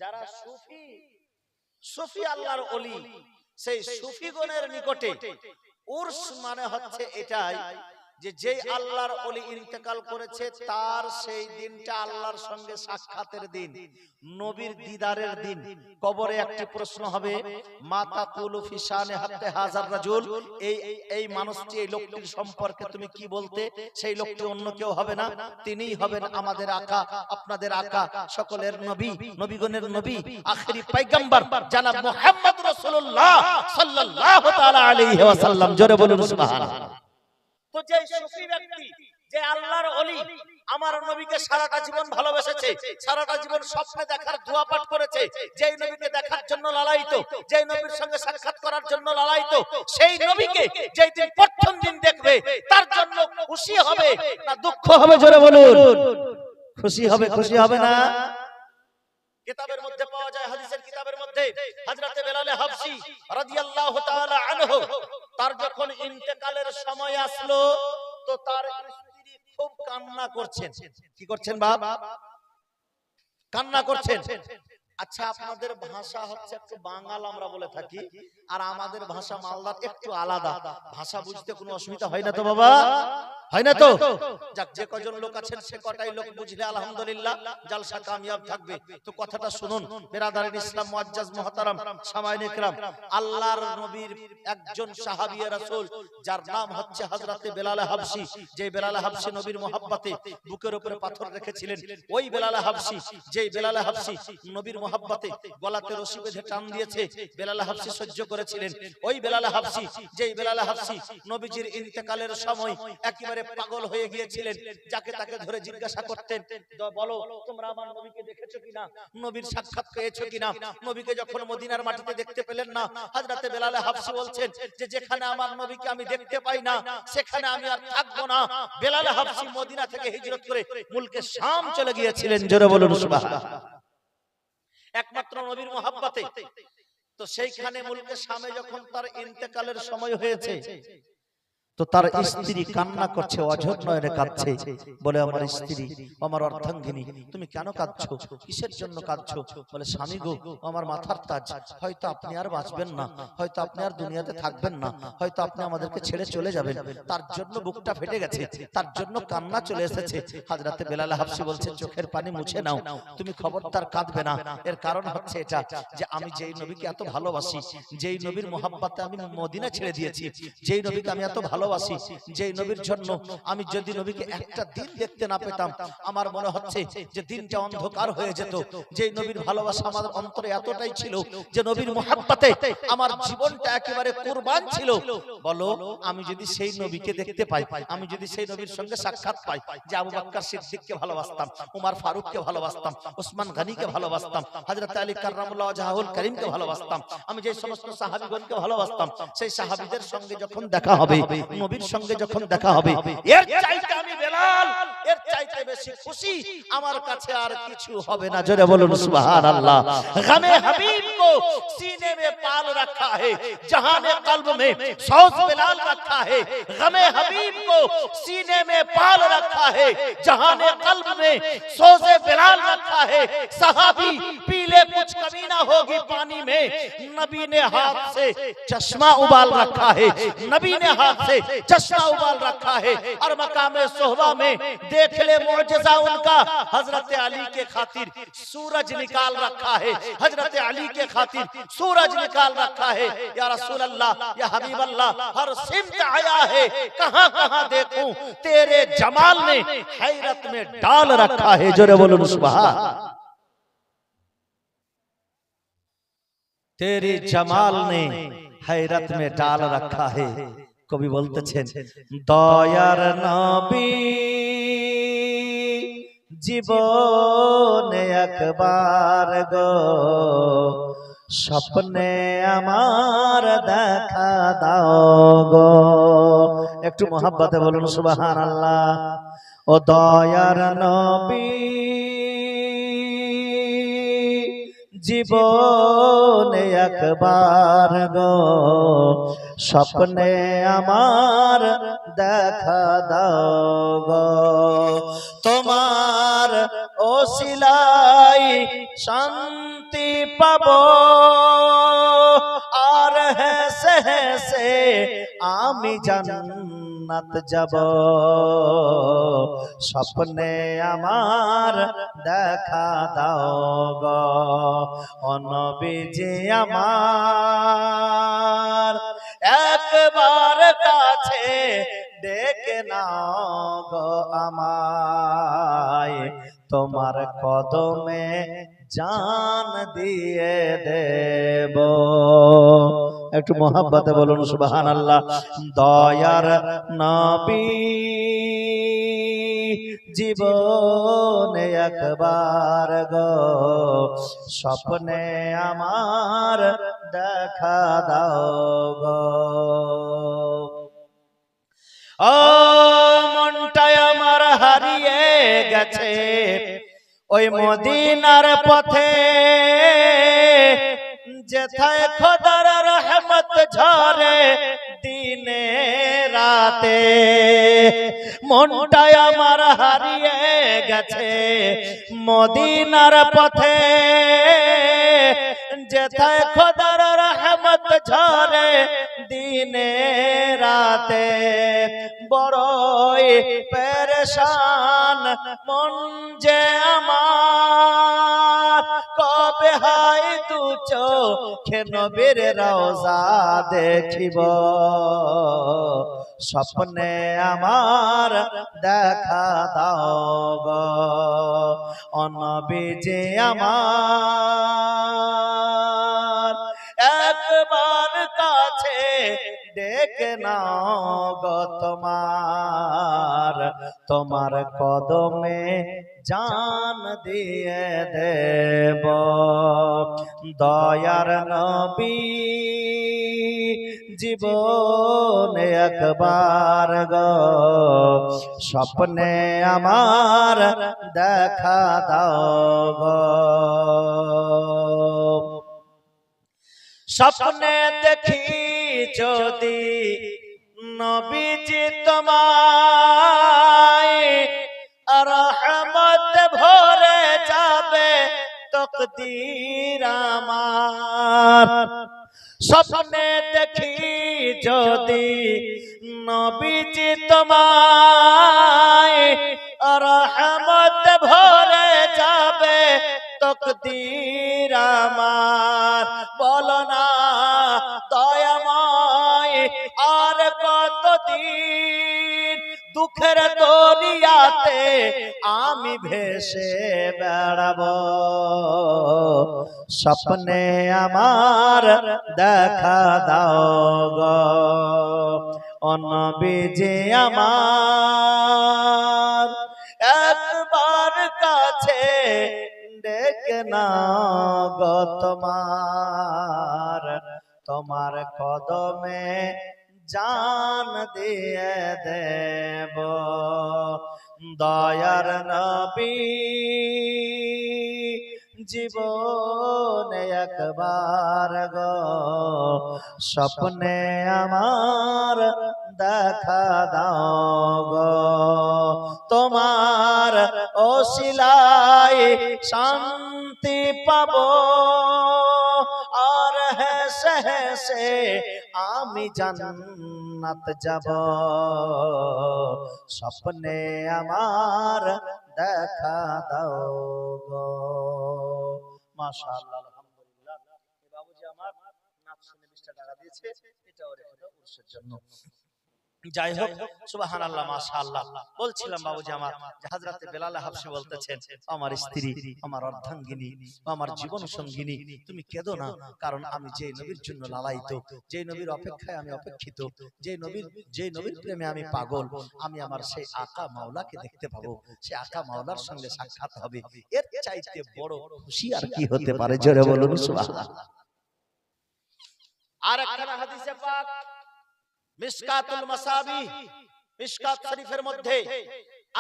যারা সুফি সুফি আল্লাহর ওলি, সেই সুফিগণের নিকটে উর্স মানে হচ্ছে এটাই যে যেই আল্লাহর ওলি ইন্তেকাল করেছে তার সেই দিনটা আল্লাহর সঙ্গে সাক্ষাতের দিন, নবীর দিদারের দিন। কবরে একটি প্রশ্ন হবে, মা তাকুলু ফি শানে হাত্তা হাজার রাজুল, এই মানুষটি, এই লোকটির সম্পর্কে তুমি কি বলতে? সেই লোকটি অন্য কেউ হবে না, তিনিই হবেন আমাদের আকা, আপনাদের আকা, সকলের নবী, নবীগণের নবী, আখেরি পয়গম্বর জনাব মুহাম্মদ রাসূলুল্লাহ সাল্লাল্লাহু তাআলা আলাইহি ওয়াসাল্লাম। জোরে বলুন সুবহানাল্লাহ। তো যে সুফি ব্যক্তি, যে আল্লাহর ওলি, আমার নবীকে সারাটা জীবন ভালোবেসেছে, সারাটা জীবন স্বপ্নে দেখার দোয়া পাঠ করেছে, যেই নবীকে দেখার জন্য লালায়িত, যেই নবীর সঙ্গে সাক্ষাৎ করার জন্য লালায়িত, সেই নবীকে যেই দিন প্রথম দিন দেখবে তার জন্য খুশি হবে না দুঃখ হবে? জোরে বলুন। খুশি হবে, খুশি হবে না? কিতাবের মধ্যে পাওয়া যায়, হাদিসের কিতাবের মধ্যে, হযরতে বেলাল হাবশী রাদিয়াল্লাহু তাআলা আনহু, তার যখন ইন্তেকালের সময় আসলো তো তার স্ত্রী খুব কান্না করছেন। কি করছেন বাবা? কান্না করছেন। আচ্ছা, আপনাদের ভাষা হচ্ছে একটু বাঙাল আমরা বলে থাকি, আর আমাদের ভাষা মালদার একটু আলাদা। ভাষা বুঝতে কোনো অসুবিধা হয় না তো বাবা? হয় না তো? যাক, যে কজন লোক আছেন সে কটাই লোক বুঝলে আলহামদুলিল্লাহ জালসা কামিয়াব থাকবে। তো কথাটা শুনুন বেরাদারিন ইসলাম, মুআজ্জাজ মুহতারাম সামাইন ইকরাম, আল্লাহর নবীর একজন সাহাবী রাসূল যার নাম হচ্ছে হযরতে বেলাল হাবশী, যে বেলাল হাবশী নবীর মহব্বতে বুকের উপরে পাথর রেখেছিলেন, ওই বেলাল হাবশী, যেই বেলাল হাবশী নবীর মহব্বতে গলাতে রশি বেঁধে টান দিয়েছে, বেলাল হাবশী সহ্য করেছিলেন। ওই বেলাল হাবশী, যেই বেলাল হাবশী নবীজির ইন্তেকালের সময় একেবারে পাগল হয়ে গিয়েছিলেন, যাকে তাকে ধরে জিজ্ঞাসা করতেন, বলো তোমরা আমার নবীকে দেখেছো কিনা, নবীর সাক্ষাৎ পেয়েছো কিনা? নবীকে যখন মদিনার মাটিতে দেখতে পেলেন না, হযরতে বেলাল হাবশী বলছেন যে যেখানে আমার নবীকে আমি দেখতে পাই না সেখানে আমি আর থাকবো না। বেলাল হাবশী মদিনা থেকে হিজরত করে মুলকে শাম চলে গিয়েছিলেন। জোরে বলুন সুবহানাল্লাহ। একমাত্র নবীর মহব্বতে। তো সেইখানে মুলকে শামে যখন তার ইন্তেকালের সময় হয়েছে তো তার স্ত্রী কান্না করছে, অঝর নয়নে কাঁদছে, বলে আমার স্ত্রী, আমার অর্ধাঙ্গিনী, তুমি কেন কাঁদছো? কিসের জন্য কাঁদছো? বলে স্বামী গো, আমার মাথার তাজ, হয়তো আপনি আর বাঁচবেন না, হয়তো আপনি আর দুনিয়াতে থাকবেন না, হয়তো আপনি আমাদেরকে ছেড়ে চলে যাবেন, তার জন্য বুকটা ফেটে গেছে, তার জন্য কান্না চলে এসেছে। হযরতে বেলাল হাবশী বলছে, চোখের পানি মুছে নাও, তুমি খবরদার কাঁদবে না। এর কারণ হচ্ছে এটা যে আমি যেই নবীকে এত ভালোবাসি, যেই নবীর মহব্বতে আমি মদিনা ছেড়ে দিয়েছি, যেই নবীকে আমি এত ভালোবাসি, যেই নবীর জন্য আমি যদি নবীকে একটা দিন দেখতে না পেতাম আমার মনে হচ্ছে যে দিনটা অন্ধকার হয়ে যেত। যেই নবীর ভালোবাসা আমার অন্তরে এতটাই ছিল যে নবীর মহব্বতে আমার জীবনটা একেবারে কুরবান ছিল। বলো, আমি যদি সেই নবীকে দেখতে পাই, আমি যদি সেই নবীর সঙ্গে সাক্ষাৎ পাই, যে আবু বকর সিদ্দিককে ভালোবাসতাম, উমর ফারুককে ভালোবাসতাম, ওসমান গনিকে ভালোবাসতাম, হযরত আলী কাররামাল্লাহু ওয়াজহাহুল কারীমকে ভালোবাসতাম, আমি যে সমস্ত সাহাবীগণকে ভালোবাসতাম, সেই সাহাবীদের সঙ্গে যখন দেখা হবে, নবীর সঙ্গে যখন দেখা হবে, এর চাইতে আমি বেলাল, এর চাইতে বেশি খুশি আমার কাছে আর কিছু হবে না। জোরে বলুন সুবহানাল্লাহ। গমে হাবিব को सीने में पाल रखा है, जहाने कल्ब में सौस बेलाल रखा है। गमे हबीब को सीने में पाल रखा है, जहाने कल्ब में सौस बेलाल रखा है। सहाबी पीले कुछ कमी ना होगी पानी में, नबी ने हाथ से चश्मा उबाल रखा है, नबी ने हाथ से चश्मा उबाल रखा है। और मकामे सोहबा में देख ले मुअजिजा उनका, हजरत अली के खातिर सूरज निकाल रखा है, हजरत अली के खातिर सूरज निकाल रखा है। या रसूल अल्लाह, या हबीब अल्लाह, हर सिमत आया है, कहां कहां देखूं तेरे जमाल ने हैरत में डाल रखा है। जोरे बोलो सुभान। तेरे जमाल ने हैरत में डाल रखा है। कवि बोलतेছেন, দয়ার নবী জীবনে একবার গো, স্বপ্নে আমার দেখা দাও গো। একটু মহব্বতে বলুন সুবহানাল্লাহ। ও দয়ার নবী জীবনে একবার গো, স্বপ্নে আমার দেখা দাও গো। তোমার ওসিলাই শান্তি পাবো, আর হেসে হেসে আমি জান্নাত যাব। স্বপ্নে আমার দেখা দাও গো ও নবীজি আমার, একবার কাছে ডেকে নাও গো আমায়, তোমার কদমে জান দিয়ে দেব। একটু মোহাব্বতে বলুন সুবহানাল্লাহ। দয়ার নবী জীবনে একবার গো স্বপ্নে আমার দেখা দাও গো। ও মনটাই আমার হারিয়ে গেছে ওই মদিনার পথে, যেথায় খোদার রহমত ঝরে দিনে রাতে। মনটাই আমার হারিয়ে গেছে মদিনার পথে, যেথায় খোদার রহমত ঝরে দিনে রাতে। বড়ই পেরেশান মন যে আমার, কবে হাই দু চোখে নবীর রওজা দেখিব। স্বপ্নে আমার দেখা দাও গো ও নবীজি আমার, একবার কাছে ডেকে নাও গো তোমার, তোমার কদমে জান দিয়ে দেব। দয়ার নবী জীবনে একবার গো স্বপ্নে আমার দেখা দাও গো। স্বপ্নে দেখি যদি নবীজি তোমায়, রহমত ভরে যাবে তকদীর আমার। স্বপ্নে দেখি যদি নবীজি তোমায়, রহমত ভরে যাবে তকদীর আমার। বলো না দয়াময় আর কতদিন দুঃখের দুনিয়াতে আমি ভেসে বেড়াবো। স্বপ্নে আমার দেখা দাও গো ও নবীজি আমার, একবার কাছে ডেকে নাও গো তোমার, তোমার কদমে জান দিয়ে দেব। দয়ার নবী জীবনে একবার গো স্বপ্নে আমার দেখা দাও গো। তোমার ওসিলায় শান্তি পাবো, আর হেসে হেসে আমি জান্নাত যাব। স্বপ্নে আমার দেখা দাও গো। মাশাআল্লাহ, আলহামদুলিল্লাহ। এই বাবুজি আমার নাচ শুনে 20 টাকা দিয়েছে, এটাও রেখে দাও উর্সের জন্য। যাই হোক, সুবহানাল্লাহ, মাশাআল্লাহ। বলছিলাম বাবুজি আমার যে হযরতে বেলাল হাবশী বলতেছেন, আমার স্ত্রী, আমার অর্ধাঙ্গিনী, আমার জীবন সঙ্গিনী, তুমি কেঁদো না, কারণ আমি যে নবীর জন্য লালায়িত, যে নবীর অপেক্ষায় আমি অপেক্ষিত, যে নবীর প্রেমে আমি পাগল, আমি আমার সেই আকা মাওলাকে দেখতে পাবো, সেই আকা মাওলার সঙ্গে সাক্ষাৎ হবে। এর চাইতে বড় খুশি আর কি হতে পারে? জোরে বলুন সুবহানাল্লাহ। আর একটা হাদিসে পাক মিশকাতুল মাসাবি, মিশকাত শরীফের মধ্যে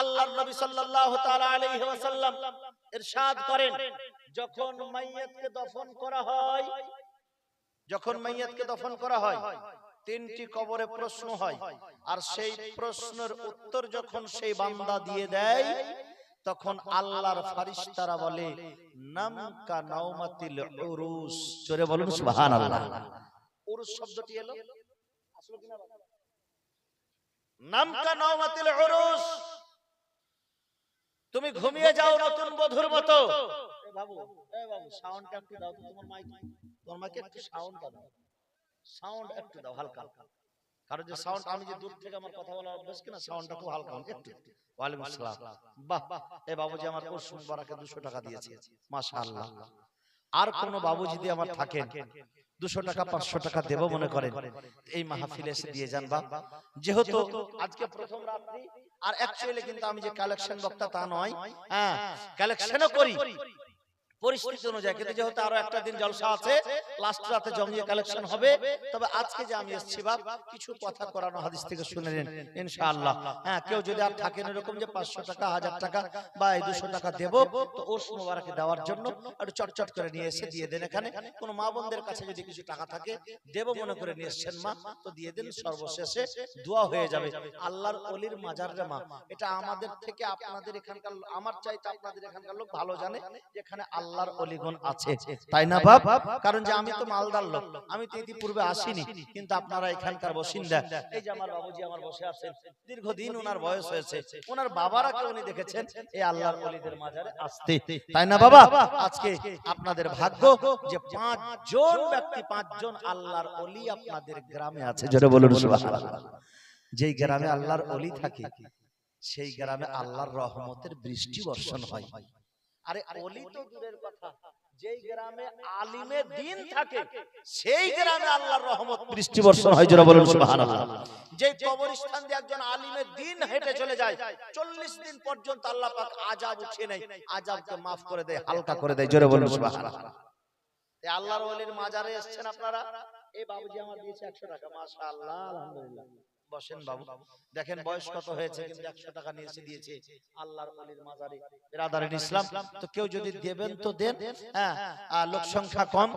আল্লাহর নবী সাল্লাল্লাহু তাআলা আলাইহি ওয়াসাল্লাম ইরশাদ করেন, যখন মাইয়াতকে দফন করা হয়, যখন মাইয়াতকে দফন করা হয়, তিনটি কবরে প্রশ্ন হয়, আর সেই প্রশ্নের উত্তর যখন সেই বান্দা দিয়ে দেয়, তখন আল্লাহর ফারিস্তারা বলে নাম কা নাওমাতিল উরুস। জোরে বলুন সুবহানাল্লাহ। উরুস শব্দটি এলো আসলে কিনা নাম কা নাওমাতিল উরুস, তুমি ঘুমিয়ে যাও নতুন বধূর মতো। এ বাবু সাউন্ডটা একটু দাও তো, তোমার মাইকে একটু সাউন্ডটা দাও, সাউন্ড একটু দাও হালকা। কারণ যে সাউন্ড, আমি যে দূর থেকে আমার কথা বলার অভ্যাস কিনা, সাউন্ডটা খুব হালকা একটু। ওয়ালাইকুম আসসালাম। বাহ, এই বাবুজি আমার উরুস মুবারকে 200 টাকা দিয়েছে, মাশাআল্লাহ। আর কোন বাবু যদি আমার থাকেন 200 টাকা 500 টাকা দেব মনে করেন, এই মাহফিলে এসে দিয়ে যান। বা যেহেতু আজকে প্রথম রাত্রি, আর অ্যাকচুয়ালি কিন্তু আমি যে কালেকশন বক্তা তা নয়, হ্যাঁ কালেকশনও করি পরিস্থিতি অনুযায়ী, কিন্তু যেহেতু আরো একটা দিন জলসা আছে, লাস্ট রাতে জমিয়ে কালেকশন হবে। তবে আজকে যে আমি এসেছি বাপ, কিছু কথা কোরআন হাদিস থেকে শুনে নিন ইনশাআল্লাহ। হ্যাঁ, কেউ যদি আর থাকেন এরকম যে 500 টাকা 1000 টাকা বা 200 টাকা দেব, তো উরস মুবারকে দেওয়ার জন্য একটু চটচট করে নিয়ে এসে দিয়ে দেন। এখানে কোন মা বোনদের কাছে যদি কিছু টাকা থাকে দেব মনে করে নিয়ে এসেছেন মা, তো দিয়ে দেন। সর্বশেষে দোয়া হয়ে যাবে। আল্লাহর ওলির মাজার রে মা, এটা আমাদের থেকে আপনাদের এখানকার, আমার চাইতে আপনাদের এখানকার লোক ভালো জানে যেখানে আল্লাহর ওলিগণ আছে, তাই না বাপ? কারণ যে আমি তো মালদার লোক, আমি তো ইতিপূর্বে আসিনি, কিন্তু আপনারা এখানকার বাসিন্দা। এই যে আমার বাবুজি আমার বসে আছেন, দীর্ঘদিন ওনার বয়স হয়েছে, ওনার বাবারা কে উনি দেখেছেন এই আল্লাহর ওলিদের মাজারে আসতে, তাই না বাবা? আজকে আপনাদের ভাগ্য যে 5 জন ব্যক্তি, 5 জন আল্লাহর ওলি আপনাদের গ্রামে আছে। জোরে বলুন সুবহানাল্লাহ। যেই গ্রামে আল্লাহর ওলি থাকে সেই গ্রামে আল্লাহর রহমতের বৃষ্টি বর্ষণ হয়। আরে ওলি তো দূরের কথা, যেই গ্রামে আলিমে দ্বীন থাকে সেই গ্রামে আল্লাহর রহমত বৃষ্টি বর্ষণ হয়। জোরে বলুন সুবহানাল্লাহ। যেই কবরস্থান দিয়ে একজন আলিমে দ্বীন হেঁটে চলে যায়, 40 দিন পর্যন্ত আল্লাহ পাক আযাব উঠিয়ে নেয়, আযাবকে maaf করে দেয়, হালকা করে দেয়। জোরে বলুন সুবহানাল্লাহ। এই আল্লাহর ওলির মাজারে এসেছেন আপনারা, এই বাবুজি আমার দিয়েছে 100 টাকা, মাশাআল্লাহ আলহামদুলিল্লাহ। বসেন বাবু, দেখেন বয়স কত হয়েছে, কিন্তু 100 টাকা নিয়ে এসে দিয়েছে আল্লাহর ওলির মাজারে। বিরাদারিন ইসলাম, তো কেউ যদি দেবেন তো দেন, হ্যাঁ লোক সংখ্যা কম।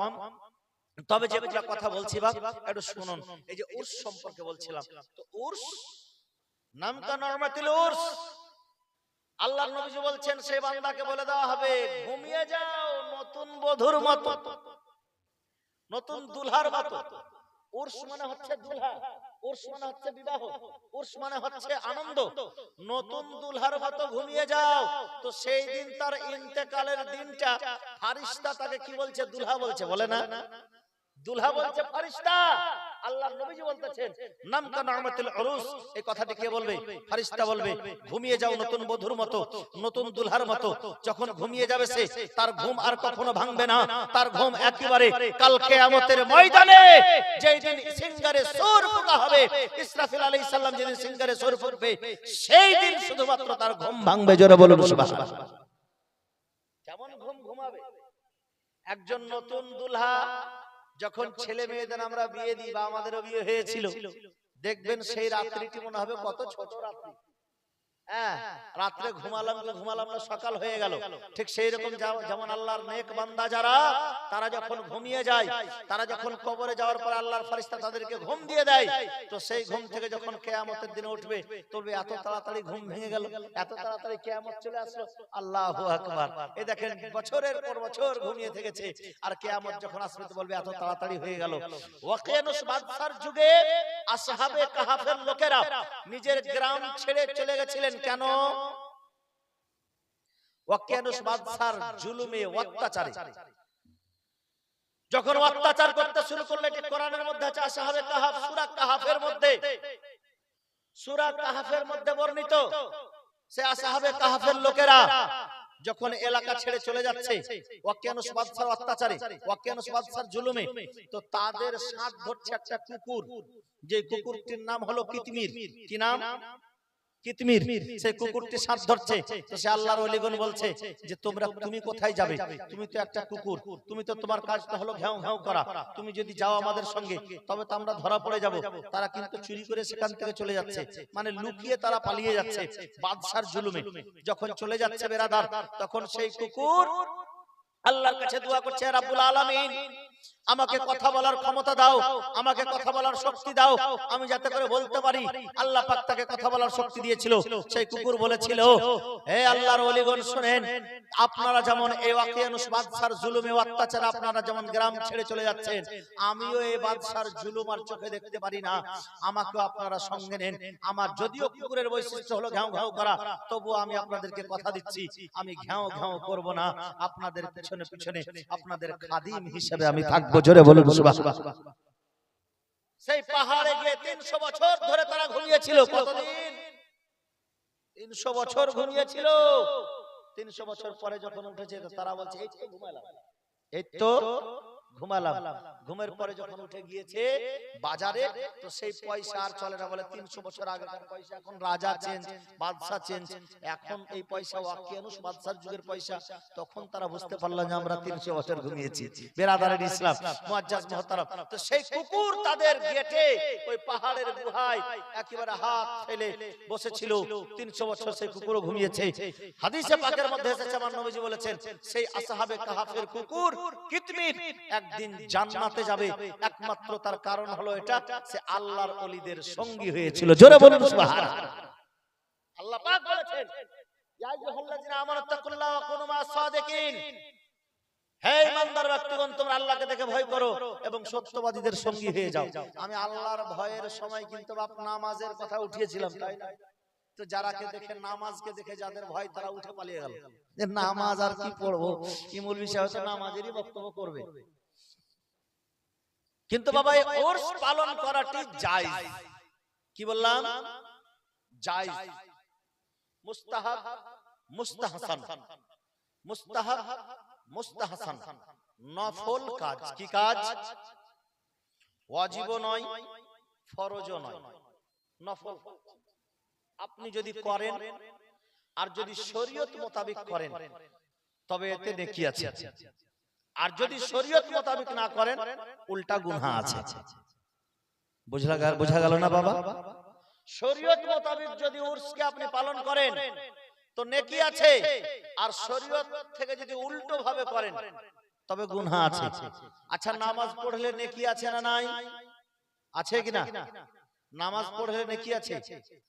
তবে যে কথা বলছি বাপ একটু শুনুন। এই যে উরস সম্পর্কে বলছিলাম, তো উরস নাম কা নরমাতিল উরস, আল্লাহর নবীজি বলছেন সেই বান্দাকে বলে দেওয়া হবে ঘুমিয়ে যাও নতুন বধূর মতো, নতুন দুলহার মতো। উরস মানে হচ্ছে দুলহা, উরস মানে হচ্ছে বিবাহ, উরস মানে হচ্ছে আনন্দ। নতুন দুলহার মতো ঘুমিয়ে যাও। তো সেই দিন তার ইন্তেকালের দিনটা ফারিস্তা তাকে কি বলছে? দুলহা বলছে, বলে না? দুলহা বলছে ফারিস্তা। আল্লাহর নবীজি বলতেছেন নাম কা নামাতুল উরুস, এই কথাটি কে বলবে? ফারিস্তা বলবে ঘুমিয়ে যাও নতুন বধূর মতো, নতুন দুলহার মতো। যখন ঘুমিয়ে যাবে সে, তার ঘুম আর কখনো ভাঙবে না, তার ঘুম একেবারে কাল কিয়ামতের ময়দানে যেই দিন সিংহারে সুর ফুঁকা হবে, ইসরাফিল আলাইহিস সালাম যেদিন সিংহারে সুর ফুঁকবে, সেই দিন শুধুমাত্র তার ঘুম ভাঙবে। জোরে বলুন সুবহানাল্লাহ। কেমন ঘুম ঘুমাবে একজন নতুন দুলহা? যখন ছেলে মেয়েদের আমরা বিয়ে দিই বা আমাদেরও বিয়ে হয়েছিল, দেখবেন সেই রাত্রিটি মনে হবে কত ছোট রাত্রি। হ্যাঁ, রাত্রে ঘুমালাম না, সকাল হয়ে গেল। ঠিক সেই রকম যেমন আল্লাহর নেক বান্দা যারা, তারা যখন ঘুমিয়ে যায়, তারা যখন কবরে যাওয়ার পর আল্লাহর ফেরেশতা তাদেরকে ঘুম দিয়ে দেয়, তো সেই ঘুম থেকে যখন কিয়ামতের দিনে উঠবে, তবে এত তাড়াতাড়ি ঘুম ভেঙে গেল, এত তাড়াতাড়ি কিয়ামত চলে আসলো। আল্লাহু আকবার। এই দেখেন বছরের পর বছর ঘুমিয়ে থেকেছে, আর কিয়ামত যখন আসবে তো বলবে এত তাড়াতাড়ি হয়ে গেল। ওয়াকিয়ানুস বাদশার যুগে আসহাবে কাহাফের লোকেরা নিজের গ্রাম ছেড়ে চলে গেছিলেন। কেন? ওয়াকিয়ানুস বাদশার জুলুমে, অত্যাচারে। যখন অত্যাচার করতে শুরু করলে, এটি কোরআনের মধ্যে আছে, আসহাবে কাহাফ সূরা কাহাফের মধ্যে বর্ণিত। সে আসহাবে কাহাফের লোকেরা যখন এলাকা ছেড়ে চলে যাচ্ছে ওয়াকিয়ানুস বাদশার অত্যাচারে, ওয়াকিয়ানুস বাদশার জুলুমে, তো তাদের সাথ ধরছে একটা কুকুর, যে কুকুরটির নাম হলো কিতমির। কি নাম? কিতমির। সেই কুকুরটি সাথ ধরছে। তো সে আল্লাহর ওলিগণ বলছে যে তুমি কোথায় যাবে? তুমি তো একটা কুকুর, তুমি তো, তোমার কাজ তো হলো ঘ্যাও ঘ্যাও করা, তুমি যদি যাও আমাদের সঙ্গে তবে তো আমরা ধরা পড়ে যাব। তারা কিন্তু চুরি করে সেখান থেকে চলে যাচ্ছে, মানে লুকিয়ে তারা পালিয়ে যাচ্ছে বাদশার জুলুমে। যখন চলে যাচ্ছে বেরাদার, তখন সেই কুকুর আল্লাহর কাছে দোয়া করছে, রাব্বুল আলামিন আমাকে কথা বলার ক্ষমতা দাও, আমাকে কথা বলার শক্তি দাও, আমি যাতে করে বলতে পারি। আল্লাহ পাক তাকে কথা বলার শক্তি দিয়েছিল। সেই কুকুর বলেছিল, হে আল্লাহর ওলিগণ শুনেন, আপনারা যেমন এই ওয়াকিয়ানুস বাদশার জুলুমে অত্যাচার আপনারা যেমন গ্রাম ছেড়ে চলে যাচ্ছেন, আমিও এই বাদশার জুলুম আর চোখে দেখতে পারি না, আমাকেও আপনারা সঙ্গে নেন। আমার যদিও কুকুরের বৈশিষ্ট্য হলো ঘ্যাও ঘ্যাও করা, তবুও আমি আপনাদেরকে কথা দিচ্ছি, আমি ঘ্যাও ঘ্যাও করব না, আপনাদের পিছনে পিছনে আপনাদের খাদিম হিসেবে আমি থাকবো। জোরে বলুন সুবহানাল্লাহ। সেই পাহাড়ে গিয়ে 300 বছর ধরে তারা ঘুমিয়েছিল। কতদিন? 300 বছর ঘুমিয়েছিল। 300 বছর পরে যখন উঠেছে তারা বলছে এই তো ঘুমালাম, এই তো ঘুমালাম। ঘুমের পরে যখন উঠে গিয়েছে বাজারে, তো সেই পয়সা আর চলে না। বলে 300 বছর আগেকার পয়সা, এখন রাজা চেঞ্জ, বাদশা চেঞ্জ, এখন এই পয়সা ওয়াকিয়ানুস বাদশার যুগের পয়সা। তখন তারা বুঝতে পারলো যে আমরা 300 বছর ঘুমিয়েছি। বেরাদারের ইসলাম মুআজ্জাজ মুহতারাম, তো সেই কুকুর তাদের গেটে ওই পাহাড়ের গুহায় একেবারে হাত ফেলে বসেছিল। 300 বছর সেই কুকুরও ঘুমিয়েছে। হাদিসে পাকের মধ্যে এসেছে, আমার নবীজি বলেছেন, সেই আসহাবে কাহাফের কুকুর কিতমির একদিন জান্নাতে যাবে, একমাত্র তার কারণ হলো এটা, সে আল্লাহর ওলিদের সঙ্গী হয়েছিল। জোরে বলুন সুবহানাল্লাহ। আল্লাহ পাক বলেছেন, ইয়া আইয়ুহাল্লাযিনা আমানু তাকুল্লাহ ওয়া কুনু মা'আস সাদিকিন, হে ঈমানদার ব্যক্তিগণ, তোমরা আল্লাহকে দেখে ভয় করো এবং সত্যবাদীদের সঙ্গী হয়ে যাও। আমি আল্লাহর ভয়ের সময় কিন্তু বাপ নামাজের কথা উঠিয়েছিলাম, তাই না? তো যারাকে দেখে, নামাজকে দেখে যাদের ভয়, তারা উঠে পালিয়ে গেল যে নামাজ আর কি পড়বো, কি মৌলভী সাহেব তো নামাজেরই বক্তব্য করবে। কিন্তু বাবা এই ওরস পালন করাটি জায়েজ। কি বললাম? জায়েজ, মুস্তাহাব, মুস্তাহসান। মুস্তাহাব, মুস্তাহসান, নফল কাজ। কি কাজ? ওয়াজিবও নয়, ফরজও নয়, নফল। আপনি যদি করেন আর যদি শরীয়ত মোতাবেক করেন তবে এতে নেকি আছে, আর যদি শরীয়ত মোতাবেক না করেন উল্টা গুনাহ আছে। বোঝা গেল না বাবা? শরীয়ত মোতাবেক যদি উরসকে আপনি পালন করেন তো নেকি আছে, আর শরীয়ত থেকে যদি উল্টো ভাবে করেন তবে গুনাহ আছে। আচ্ছা, নামাজ পড়লে নেকি আছে না নাই? আছে কিনা? নামাজ পড়লে নেকি আছে।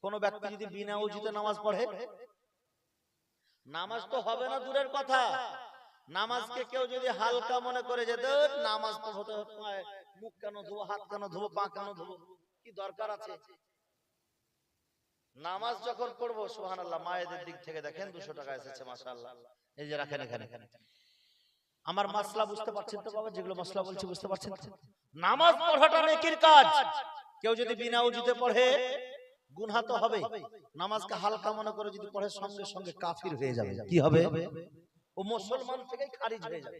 কোন ব্যক্তি যদি বিনা ওযুতে নামাজ পড়ে, নামাজ তো হবে না দূরের কথা, নামাজকে কেউ যদি হালকা মনে করে যে নামাজ পড়তে মুখ কেন ধোবো, হাত কেন ধোবো, পা কেন ধোবো, কি দরকার আছে? নামাজ যখন পড়বো, সুবহানাল্লাহ, মায়েদের দিক থেকে দেখেন 200 টাকা এসেছে, মাশাআল্লাহ, এই যে রাখেন এখানে। আমার মাসলা বুঝতে পারছেন তো বাবা? যেগুলো মাসলা বলছি বুঝতে পারছেন? নামাজ পড়াটা নেকির কাজ। কেউ যদি বিনা ওযুতে পড়ে গুনাহ তো হবে। নামাজকে হালকা মনে করে যদি পড়ে, সঙ্গে সঙ্গে কাফির হয়ে যাবে। কি হবে? ও মুসলমান থেকেই খারিজ হয়ে যাবে।